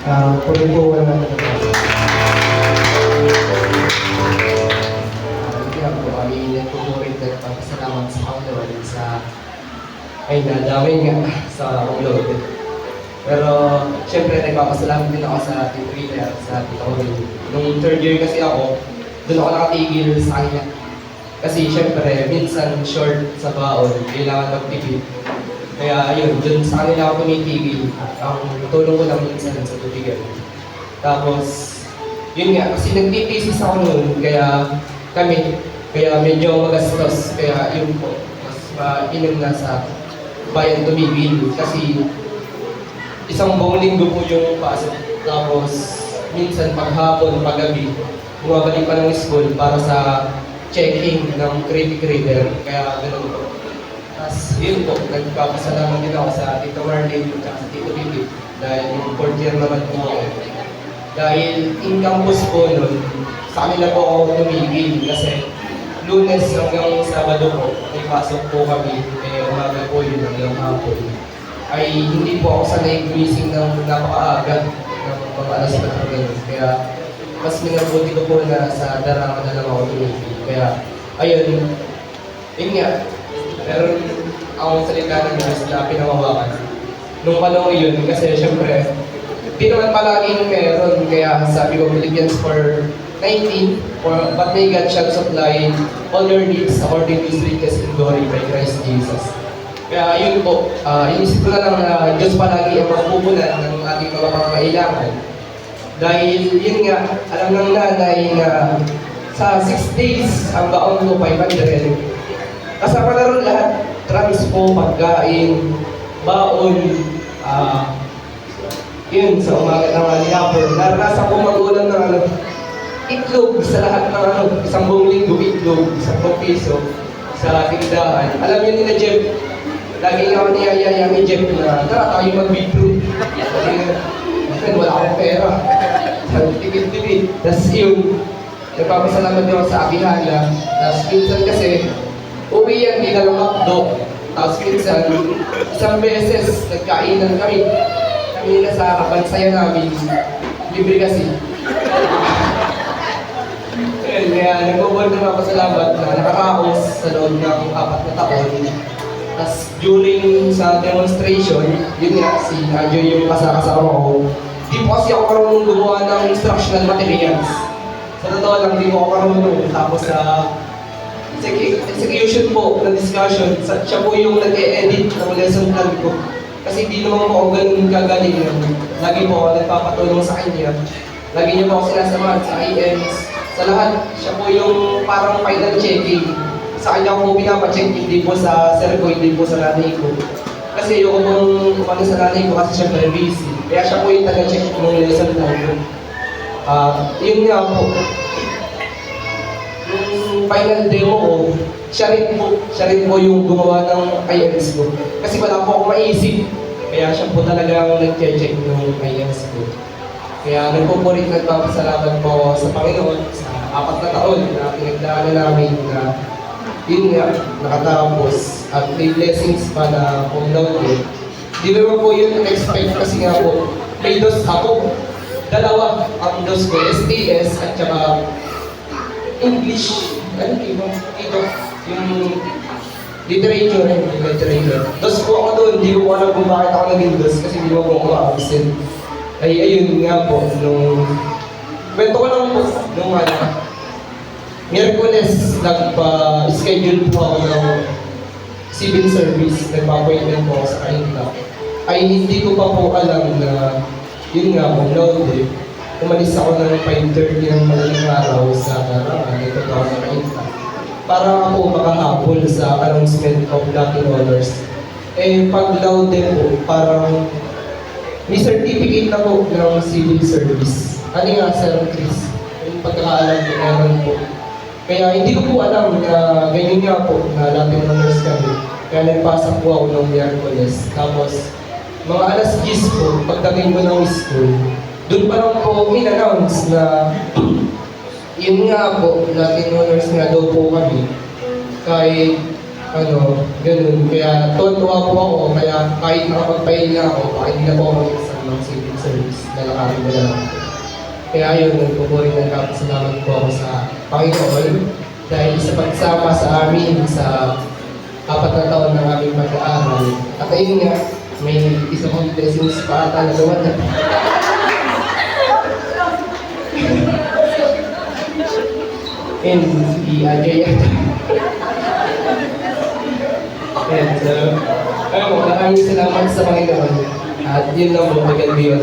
Pwede po wala natin ito. Kaya po kami nagpupurit at pagpasalamat sa Panginoon sa ay nadamay nga sa upload. Pero syempre nagpapasalamat din ako sa Team Reader, sa Tito Will. Nung third year kasi ako, doon ako nakatigil sa kanya. Kasi syempre minsan short sa baon, kailangan magtipid. Kaya ayun, doon sa kanila ako tumitigil. Ang tulong ko lang minsan sa tubigan. Tapos, yun nga, kasi nagtitisis ako noon, kaya medyo magastos. Kaya yun po, mas mainam na sa bayan tumigil. Kasi isang buong linggo po yung pasok. Tapos, minsan paghapon, paggabi, bumabalik pa ng school para sa checking ng critic reader. Kaya ganun po. Tapos, yun po, nagpapasalamat din ako sa Tito Marlene at sa Tito Bibi. Dahil yung fourth year naman po ako. Dahil in-campus po nun, sa kanila po ako tumigil. Kasi Lunes hanggang Sabado po, may pasok po kami. Umaga po yun hanggang hapon. Ay hindi po ako sanay gumising ng napakaaga ng mga alas 4 ganun. Kaya mas minabuti ko po na sa darama na lang ako tumigil. Kaya ayun, yun nga, meron akong salita ng Diyos na pinawawakan. Nung panahon yun, kasi syempre, di naman palaging meron. Kaya sabi ko, Philippians 4:19, but may God shall supply all your needs according to His riches in glory by Christ Jesus. Kaya yun po, inisip ko na lang na Diyos palagi ang magpupunan ng ating mga pangangailangan. Dahil yun nga, alam ng nanay na sa 6 days ang baon ko 500. Kasama na rin lahat, transpo, pagkain, baon, yun sa umaga ng hapon. Naranasan ko magulang ng itlog sa lahat ng isang buong linggo, itlog, 10 piso sa tindahan. Alam yun nila Jeff, lagi nga ako niyayaya ni Jeff na tara tayo mag-beetroot. Kasi wala akong pera. Tipid-tipid. Tapos yun, nagpapasalamat din ako sa Abihala. Tapos minsan kasi, uwi yan, di na lang makdo. Tapos minsan, isang beses, nagkainan kami. Kami nila sa kabansayan namin. Libre kasi. Kaya nagbubuhan ng mga pasalamat na nakaraos sa loob ng 4 na taon. Tapos during sa demonstration, yun nga, si Nadjo yung kasama ko. Di po kasi ako marunong gumawa ng instructional materials. Sa totoo lang, di po ako marunong. Tapos sa execution po, na discussion, siya po yung nag-e-edit ng lesson plan ko. Kasi di naman po ako ganun kagaling. Lagi po ako nagpapatulong sa kanya. Lagi niyo po ako sinasamahan sa IMs. Sa lahat, siya po yung parang final checking. Sa kanya ko pinapacheck, hindi po sa sir ko, hindi po sa nanay ko. Kasi yung kumano sa nanay ko kasi syempre busy. Kaya siya po yung taga-check ng lesson plan ko. Yun nga po. Yung final demo ko, siya rin po yung gumawa ng IMs ko. Kasi wala po akong maisip. Kaya siya po talagang nag-check ng IMs ko. Kaya nagpupurit nagpapasalamat po sa Panginoon sa 4 na taon na pinagdaanan namin na yun nga, nakatapos at may blessings pa na cum laude. Di naman po yun expect kasi nga po, may dos ako. Dalawa ang dos ko, STS at saka English. Ano ito? Yung literature. Dos po ako doon, di ko alam kung bakit ako naging dos kasi di mo ako ma-absent. Ay, ayun nga po, kwento ko lang po, Miyerkules, nagpa-schedule po ako ng civil service, nagpa-appointment po ako sa kanila. Ay, hindi ko pa po alam na, yun nga po, laude, umalis ako ng 5:30 ng madaling araw sa Tarangan, ito po ako sa kanila. Para ako makahabol sa announcement of Latin Honors. Pag laude po, parang may certificate na po ng civil service. Ano nga, Sir Chris? Yung pagkakaalam ko meron po. Kaya hindi ko po alam na ganyan nga po na Latin Honors kami. Kaya nagpasa po ako ng Miyerkules. Tapos, mga alas 10 po, pagdating ko ng school, doon pa lang po in-announce na yun nga po, Latin Honors nga daw po kami. Kahit ganun. Kaya tuwa po ako, kaya kahit nakapagpahinga ako, baka hindi na po ako mag-exam. ng civil service, lalakarin ko lang. Kaya yun, nagpupuri ng kapasalamat po ako sa Panginoon dahil sa pagsama sa amin sa 4 na taon ng aming pag-aaral. At ayun nga, may isa kong blessings pa ata na dumating. And si Ajay yata. And maraming salamat sa Panginoon. At yun lang po, magandang yun.